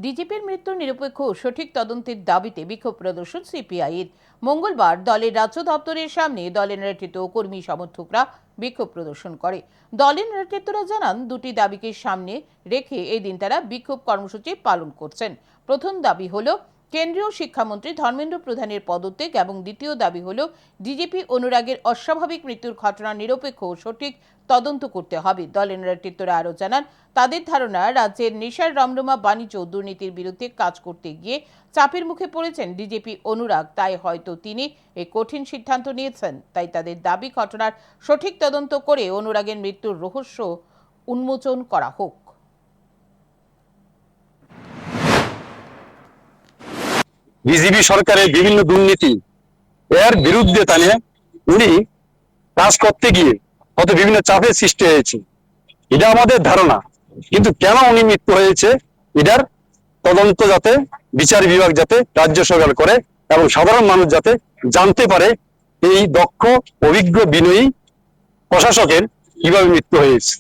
ডিজিপির মৃত্যুর নিরপেক্ষ ও সঠিক তদন্তের দাবিতে বিক্ষোভ প্রদর্শন সিপিআইয়ের। মঙ্গলবার দলের রাজ্য দপ্তরের সামনে দলের নেতৃত্ব ও কর্মী সমর্থকরা বিক্ষোভ প্রদর্শন করে। দলের নেতৃত্বরা জানান, দুটি দাবিকে সামনে রেখে এই দিন তারা বিক্ষোভ কর্মসূচি পালন করছেন। প্রথম দাবি হলো কেন্দ্রীয় শিক্ষামন্ত্রী ধর্মেন্দ্র প্রধানের পদত্যাগ এবং দ্বিতীয় দাবি হলো ডিজিপি অনুরাগের অস্বাভাবিক মৃত্যুর ঘটনার নিরপেক্ষ ও সঠিক তদন্ত করতে হবে। দলের নেতৃত্বরা আরও জানান, তাদের ধারণা রাজ্যের নেশার রমরমা বাণিজ্য দুর্নীতির বিরুদ্ধে কাজ করতে গিয়ে চাপের মুখে পড়েছেন ডিজিপি অনুরাগ, তাই হয়তো তিনি এই কঠিন সিদ্ধান্ত নিয়েছেন। তাই তাদের দাবি ঘটনার সঠিক তদন্ত করে অনুরাগের মৃত্যুর রহস্য উন্মোচন করা হোক। বিজেপি সরকারের বিভিন্ন দুর্নীতি এর বিরুদ্ধে তানে উনি কাজ করতে গিয়ে হয়তো বিভিন্ন চাপের সৃষ্টি হয়েছে, এটা আমাদের ধারণা। কিন্তু কেন উনি মৃত্যু হয়েছে এটার তদন্ত যাতে বিচার বিভাগ যাতে রাজ্য সরকার করে এবং সাধারণ মানুষ যাতে জানতে পারে এই দক্ষ অভিজ্ঞ বিনয়ী প্রশাসকের কিভাবে মৃত্যু হয়েছে।